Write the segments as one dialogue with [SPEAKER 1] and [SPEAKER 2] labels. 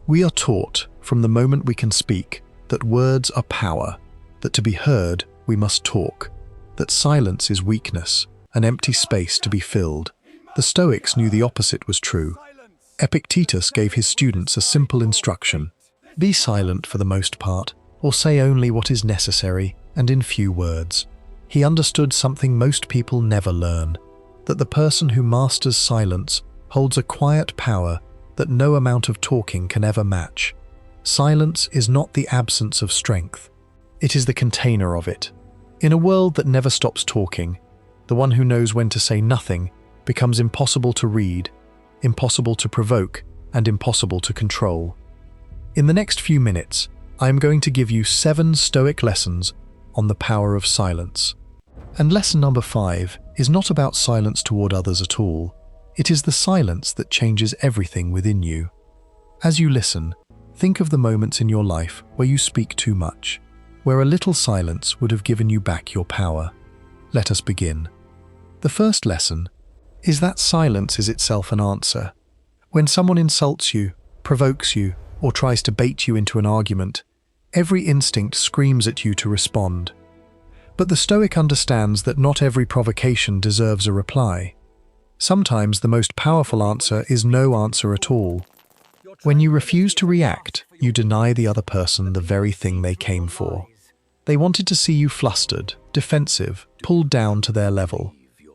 [SPEAKER 1] We are taught, from the moment we can speak, that words are power, that to be heard, we must talk, that silence is weakness, an empty space to be filled. The Stoics knew the opposite was true. Epictetus gave his students a simple instruction: be silent for the most part, or say only what is necessary, and in few words. He understood something most people never learn, that the person who masters silence holds a quiet power that no amount of talking can ever match. Silence is not the absence of strength, it is the container of it. In a world that never stops talking, the one who knows when to say nothing becomes impossible to read, impossible to provoke, and impossible to control. In the next few minutes, I am going to give you 7 Stoic lessons on the power of silence. And lesson number 5 is not about silence toward others at all. It is the silence that changes everything within you. As you listen, think of the moments in your life where you speak too much, where a little silence would have given you back your power. Let us begin. The first lesson is that silence is itself an answer. When someone insults you, provokes you, or tries to bait you into an argument, every instinct screams at you to respond. But the Stoic understands that not every provocation deserves a reply. Sometimes the most powerful answer is no answer at all. When you refuse to react, you deny the other person the very thing they came for. They wanted to see you flustered, defensive, pulled down to their level.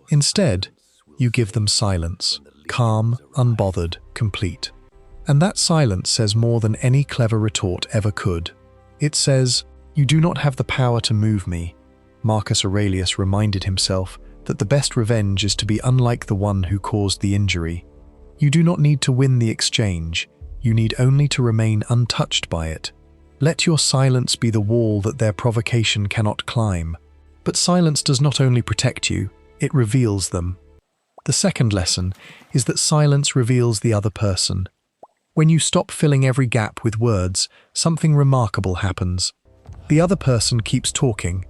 [SPEAKER 1] Instead, you give them silence, calm, unbothered, complete. And that silence says more than any clever retort ever could. It says, "You do not have the power to move me." Marcus Aurelius reminded himself that the best revenge is to be unlike the one who caused the injury. You do not need to win the exchange, you need only to remain untouched by it. Let your silence be the wall that their provocation cannot climb. But silence does not only protect you, it reveals them. The second lesson is that silence reveals the other person. When you stop filling every gap with words, something remarkable happens. The other person keeps talking,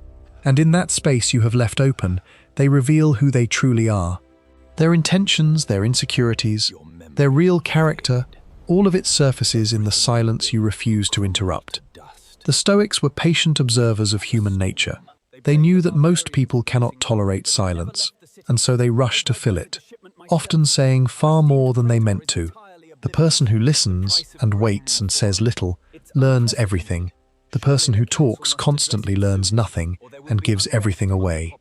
[SPEAKER 1] and in that space you have left open, they reveal who they truly are. Their intentions, their insecurities, their real character, all of it surfaces in the silence you refuse to interrupt. The Stoics were patient observers of human nature. They knew that most people cannot tolerate silence, and so they rushed to fill it, often saying far more than they meant to. The person who listens and waits and says little learns everything. The person who talks constantly learns nothing and gives everything away.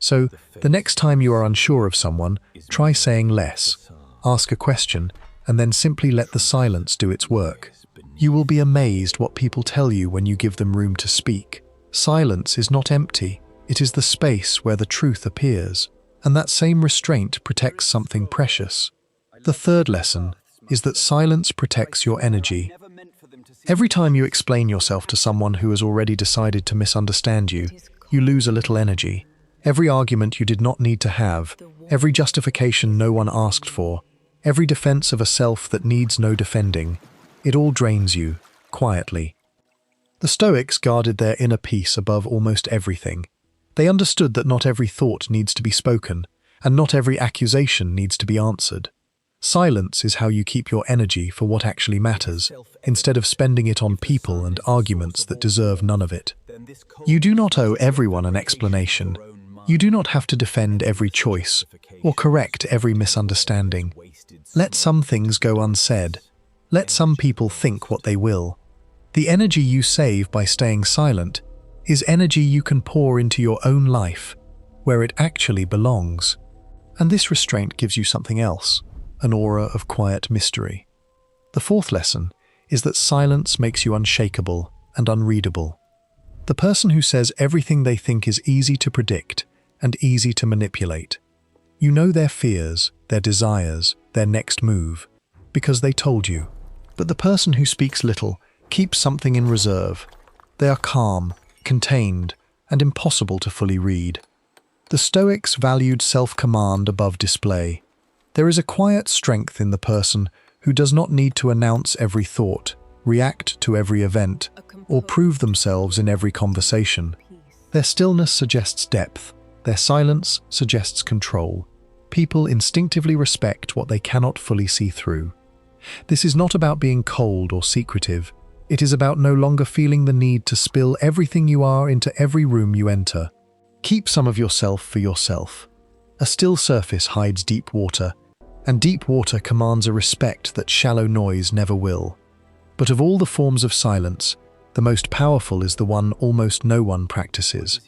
[SPEAKER 1] So, the next time you are unsure of someone, try saying less. Ask a question, and then simply let the silence do its work. You will be amazed what people tell you when you give them room to speak. Silence is not empty, it is the space where the truth appears, and that same restraint protects something precious. The third lesson is that silence protects your energy. Every time you explain yourself to someone who has already decided to misunderstand you, you lose a little energy. Every argument you did not need to have, every justification no one asked for, every defense of a self that needs no defending, it all drains you, quietly. The Stoics guarded their inner peace above almost everything. They understood that not every thought needs to be spoken, and not every accusation needs to be answered. Silence is how you keep your energy for what actually matters, instead of spending it on people and arguments that deserve none of it. You do not owe everyone an explanation. You do not have to defend every choice, or correct every misunderstanding. Let some things go unsaid. Let some people think what they will. The energy you save by staying silent is energy you can pour into your own life, where it actually belongs. And this restraint gives you something else, an aura of quiet mystery. The fourth lesson is that silence makes you unshakable and unreadable. The person who says everything they think is easy to predict and easy to manipulate. You know their fears, their desires, their next move, because they told you. But the person who speaks little keeps something in reserve. They are calm, contained, and impossible to fully read. The Stoics valued self-command above display. There is a quiet strength in the person who does not need to announce every thought, react to every event, or prove themselves in every conversation. Their stillness suggests depth. Their silence suggests control. People instinctively respect what they cannot fully see through. This is not about being cold or secretive. It is about no longer feeling the need to spill everything you are into every room you enter. Keep some of yourself for yourself. A still surface hides deep water, and deep water commands a respect that shallow noise never will. But of all the forms of silence, the most powerful is the one almost no one practices.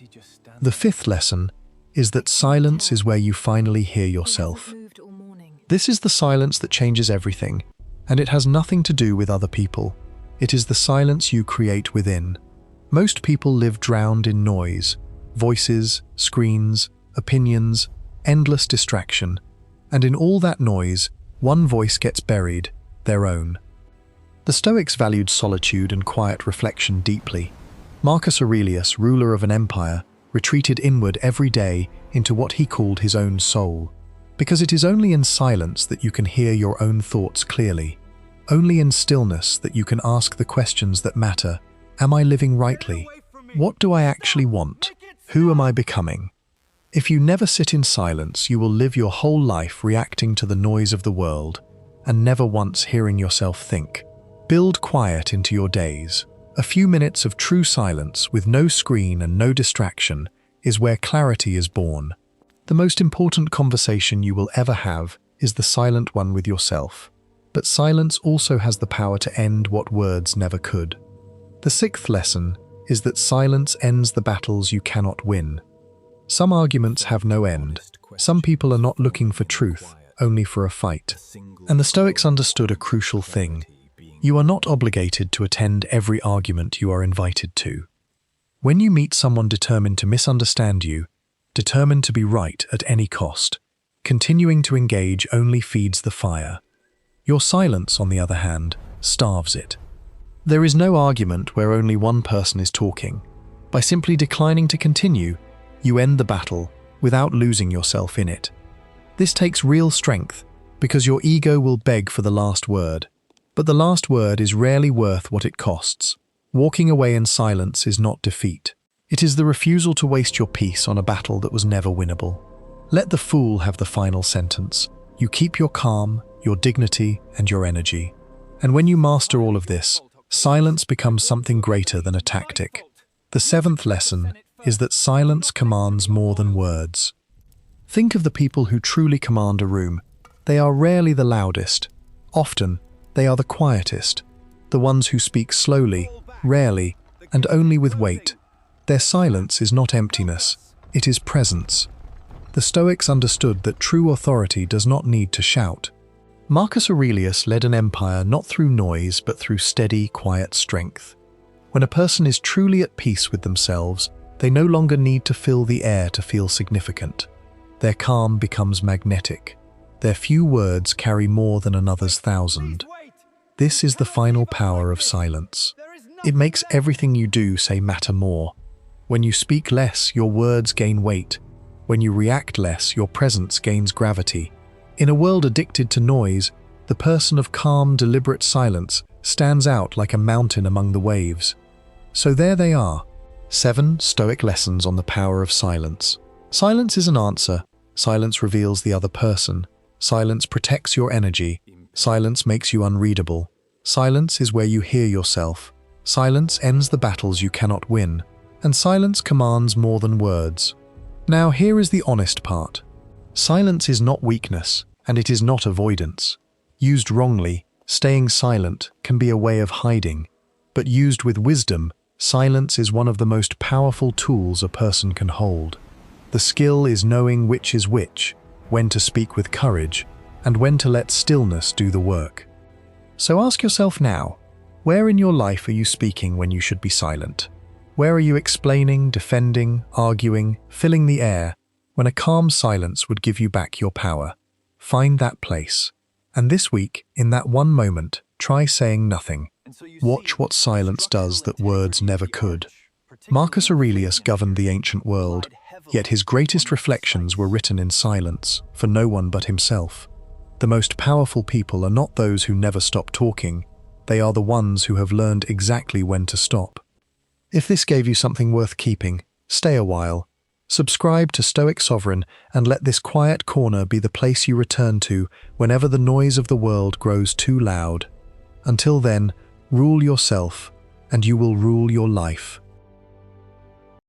[SPEAKER 1] The fifth lesson is that silence is where you finally hear yourself. This is the silence that changes everything, and it has nothing to do with other people. It is the silence you create within. Most people live drowned in noise, voices, screens, opinions, endless distraction, and in all that noise, one voice gets buried, their own. The Stoics valued solitude and quiet reflection deeply. Marcus Aurelius, ruler of an empire, retreated inward every day into what he called his own soul, because it is only in silence that you can hear your own thoughts clearly. Only in stillness that you can ask the questions that matter. Am I living rightly? What do I actually want? Who am I becoming? If you never sit in silence, you will live your whole life reacting to the noise of the world and never once hearing yourself think. Build quiet into your days. A few minutes of true silence with no screen and no distraction is where clarity is born. The most important conversation you will ever have is the silent one with yourself. But silence also has the power to end what words never could. The sixth lesson is that silence ends the battles you cannot win. Some arguments have no end. Some people are not looking for truth, only for a fight. And the Stoics understood a crucial thing. You are not obligated to attend every argument you are invited to. When you meet someone determined to misunderstand you, determined to be right at any cost, continuing to engage only feeds the fire. Your silence, on the other hand, starves it. There is no argument where only one person is talking. By simply declining to continue, you end the battle without losing yourself in it. This takes real strength, because your ego will beg for the last word. But the last word is rarely worth what it costs. Walking away in silence is not defeat. It is the refusal to waste your peace on a battle that was never winnable. Let the fool have the final sentence. You keep your calm, your dignity, and your energy. And when you master all of this, silence becomes something greater than a tactic. The seventh lesson is that silence commands more than words. Think of the people who truly command a room. They are rarely the loudest. Often, they are the quietest, the ones who speak slowly, rarely, and only with weight. Their silence is not emptiness, it is presence. The Stoics understood that true authority does not need to shout. Marcus Aurelius led an empire not through noise but through steady, quiet strength. When a person is truly at peace with themselves, they no longer need to fill the air to feel significant. Their calm becomes magnetic. Their few words carry more than another's thousand. This is the final power of silence. It makes everything you do say matter more. When you speak less, your words gain weight. When you react less, your presence gains gravity. In a world addicted to noise, the person of calm, deliberate silence stands out like a mountain among the waves. So there they are, 7 Stoic lessons on the power of silence. Silence is an answer. Silence reveals the other person. Silence protects your energy. Silence makes you unreadable. Silence is where you hear yourself. Silence ends the battles you cannot win. And silence commands more than words. Now here is the honest part. Silence is not weakness, and it is not avoidance. Used wrongly, staying silent can be a way of hiding. But used with wisdom, silence is one of the most powerful tools a person can hold. The skill is knowing which is which, when to speak with courage, and when to let stillness do the work. So ask yourself now, where in your life are you speaking when you should be silent? Where are you explaining, defending, arguing, filling the air, when a calm silence would give you back your power? Find that place. And this week, in that one moment, try saying nothing. Watch what silence does that words never could. Marcus Aurelius governed the ancient world, yet his greatest reflections were written in silence, for no one but himself. The most powerful people are not those who never stop talking, they are the ones who have learned exactly when to stop. If this gave you something worth keeping, stay a while. Subscribe to Stoic Sovereign and let this quiet corner be the place you return to whenever the noise of the world grows too loud. Until then, rule yourself, and you will rule your life.